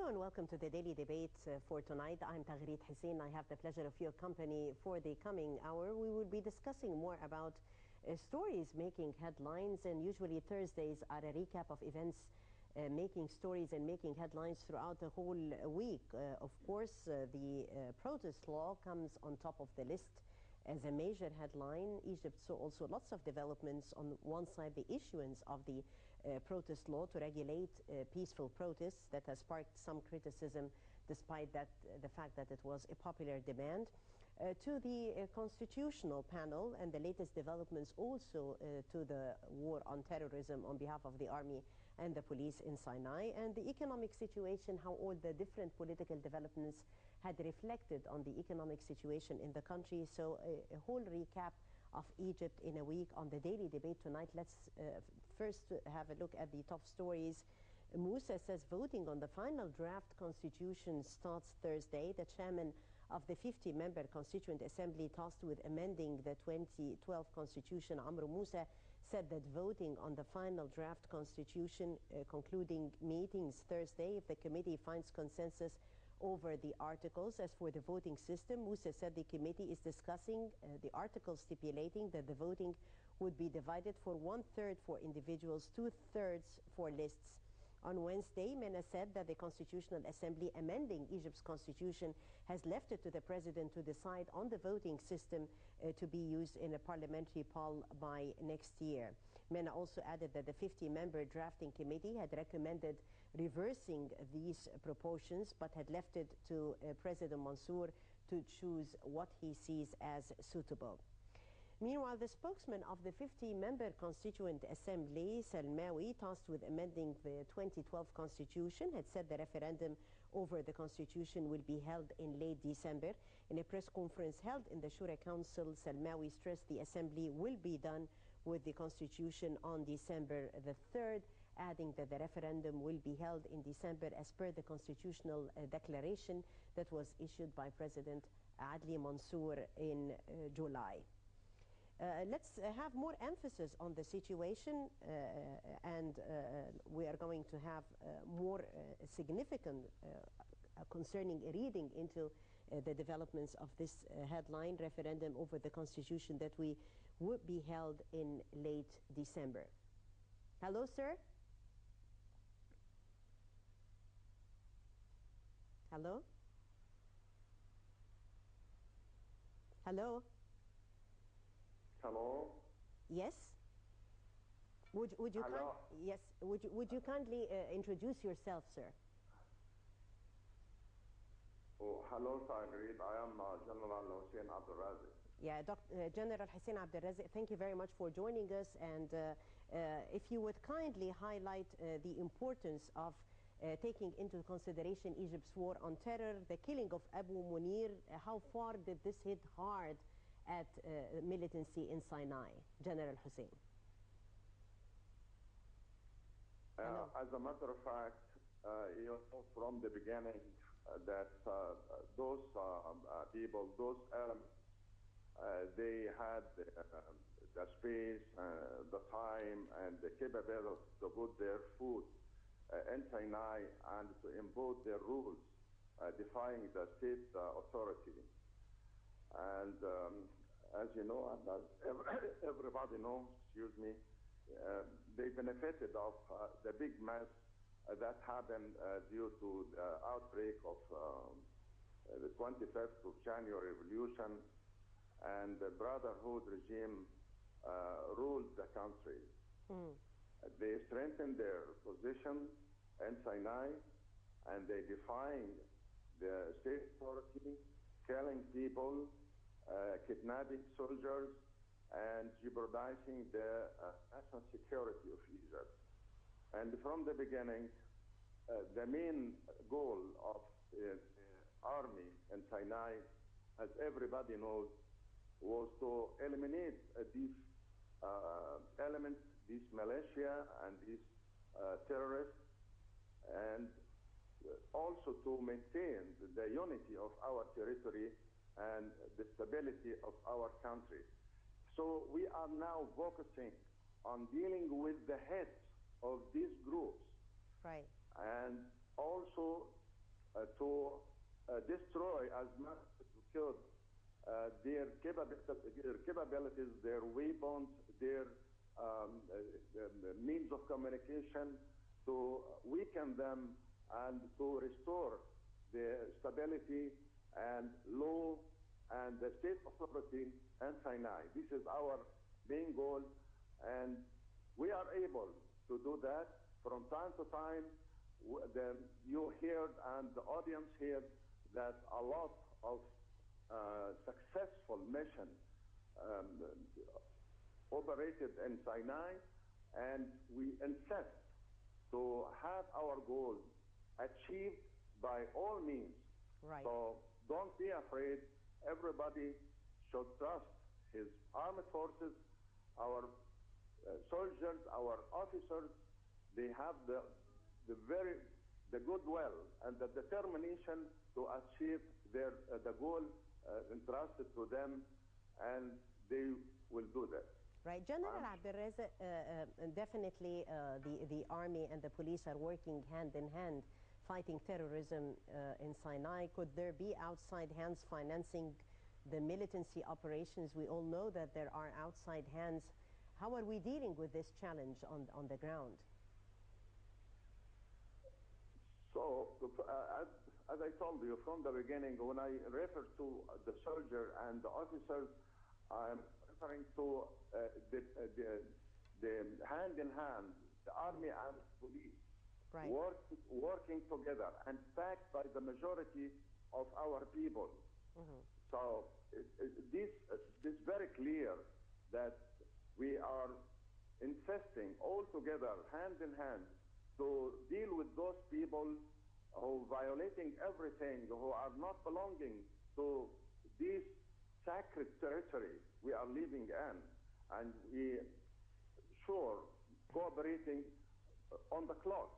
Hello and welcome to the Daily Debate for tonight. I'm Farid Hussein. I have the pleasure of your company for the coming hour. We will be discussing more about stories making headlines, and usually Thursdays are a recap of events making stories and making headlines throughout the whole week. Of course, the protest law comes on top of the list as a major headline. Egypt saw also lots of developments. On one side, the issuance of the protest law to regulate peaceful protests that has sparked some criticism, despite the fact that it was a popular demand. To the constitutional panel and the latest developments also to the war on terrorism on behalf of the army and the police in Sinai, and the economic situation, how all the different political developments had reflected on the economic situation in the country. So a whole recap of Egypt in a week on the Daily Debate tonight. Let's first have a look at the top stories. Musa says voting on the final draft constitution starts Thursday. The chairman of the 50-member Constituent Assembly tasked with amending the 2012 Constitution, Amr Musa, said that voting on the final draft constitution, concluding meetings Thursday, if the committee finds consensus over the articles. As for the voting system, Musa said the committee is discussing the articles stipulating that the voting would be divided for 1/3 for individuals, 2/3 for lists. On Wednesday, Mena said that the Constitutional Assembly amending Egypt's constitution has left it to the president to decide on the voting system to be used in a parliamentary poll by next year. Mena also added that the 50-member drafting committee had recommended reversing these proportions, but had left it to President Mansour to choose what he sees as suitable. Meanwhile, the spokesman of the 50-member Constituent Assembly, Salmawi, tasked with amending the 2012 Constitution, had said the referendum over the Constitution will be held in late December. In a press conference held in the Shura Council, Salmawi stressed the Assembly will be done with the Constitution on December the 3rd, adding that the referendum will be held in December as per the constitutional declaration that was issued by President Adli Mansour in July. Let's have more emphasis on the situation, and we are going to have more significant concerning reading into the developments of this headline, referendum over the constitution that we would be held in late December. Hello, sir. Hello. Hello. Hello. Yes. Would you kindly introduce yourself, sir? Oh, hello, Farid. I am General Hussein Abdel. Yeah, General Hussein Abdel. Thank you very much for joining us. And if you would kindly highlight the importance of taking into consideration Egypt's war on terror, the killing of Abu Munir, how far did this hit hard at militancy in Sinai? General Hussein. As a matter of fact, you know from the beginning that those people, those elements, they had the space, the time, and the capability to put their foot in Sinai and to impose their rules, defying the state authority. And as you know, and as everybody knows, they benefited of the big mess that happened due to the outbreak of the 25th of January revolution, and the Brotherhood regime ruled the country. They strengthened their position in Sinai, and they defined the state authority, killing people, kidnapping soldiers, and jeopardizing the national security of Egypt. And from the beginning, the main goal of the army in Sinai, as everybody knows, was to eliminate these elements, these militia and these terrorists, and also to maintain the unity of our territory and the stability of our country. So we are now focusing on dealing with the heads of these groups, right, and also to destroy as much as we could their capabilities, their weapons, their means of communication, to weaken them and to restore the stability and law and the state authority in Sinai. This is our main goal, and we are able to do that. From time to time, you heard and the audience heard that a lot of successful mission operated in Sinai, and we insist to have our goal achieved by all means. Right. So don't be afraid. Everybody should trust his armed forces, our soldiers, our officers. They have the goodwill and the determination to achieve the goal entrusted to them, and they will do that. Right. General Abdelrazak, definitely the army and the police are working hand in hand fighting terrorism in Sinai. Could there be outside hands financing the militancy operations? We all know that there are outside hands. How are we dealing with this challenge on the ground? So, as I told you from the beginning, when I refer to the soldier and the officers, I'm referring to the hand in hand, the army and police, right, working together and backed by the majority of our people. Mm-hmm. So this is very clear that we are insisting all together, hand in hand, to deal with those people who are violating everything, who are not belonging to this sacred territory we are living in, and we sure cooperating on the clock.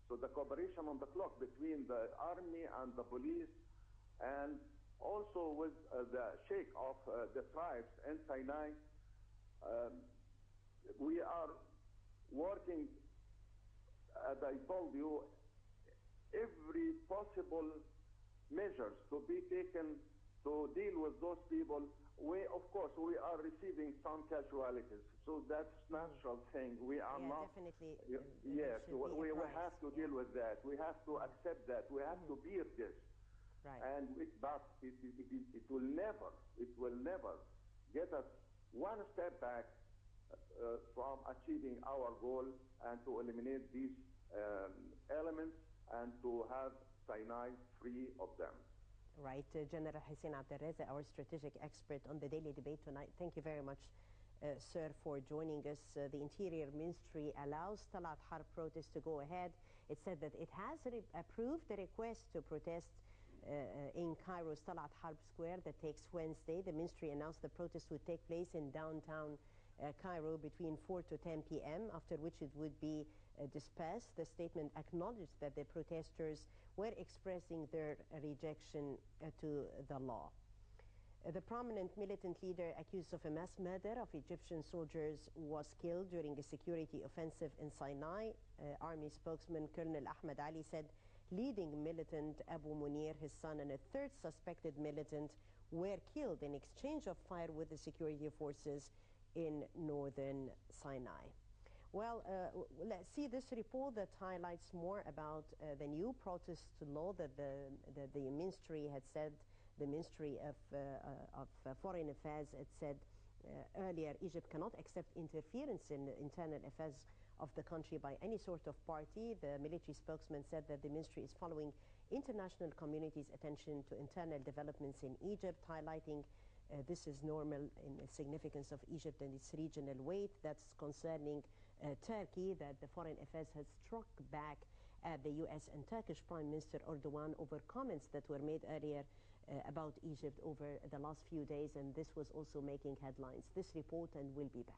So the cooperation on the clock between the army and the police, and also with the sheikh of the tribes in Sinai, we are working, as I told you, every possible measures to be taken to deal with those people. Of course, we are receiving some casualties, so that's natural thing. We are not. Definitely. Yes, we have to deal with that. We have to accept that. We have to bear this. Right. But it will never get us one step back from achieving our goal and to eliminate these elements and to have Sinai free of them. Right. General Hussein Abdelrazak, our strategic expert on the daily debate tonight. Thank you very much, sir, for joining us. The Interior Ministry allows Talat Harb protest to go ahead. It said that it has approved the request to protest in Cairo's Talat Harb Square that takes Wednesday. The ministry announced the protest would take place in downtown Cairo between 4 to 10 p.m., after which it would be dispersed. The statement acknowledged that the protesters were expressing their rejection to the law. The prominent militant leader accused of a mass murder of Egyptian soldiers was killed during a security offensive in Sinai. Army spokesman Colonel Ahmed Ali said leading militant Abu Munir, his son, and a third suspected militant were killed in exchange of fire with the security forces in northern Sinai. Well, let's see this report that highlights more about the new protest law that the ministry had said. The Ministry of Foreign Affairs had said earlier Egypt cannot accept interference in the internal affairs of the country by any sort of party. The military spokesman said that the ministry is following international community's attention to internal developments in Egypt, highlighting this is normal in the significance of Egypt and its regional weight. That's concerning Turkey, that the Foreign Affairs has struck back at the U.S. and Turkish Prime Minister Erdogan over comments that were made earlier about Egypt over the last few days, and this was also making headlines. This report, and we'll be back.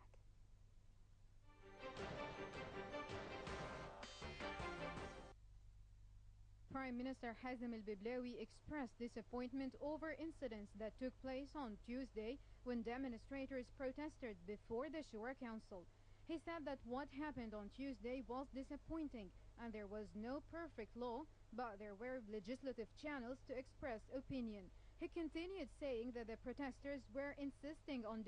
Prime Minister Hazem al-Biblawi expressed disappointment over incidents that took place on Tuesday when demonstrators protested before the Shura Council. He said that what happened on Tuesday was disappointing and there was no perfect law, but there were legislative channels to express opinion. He continued saying that the protesters were insisting on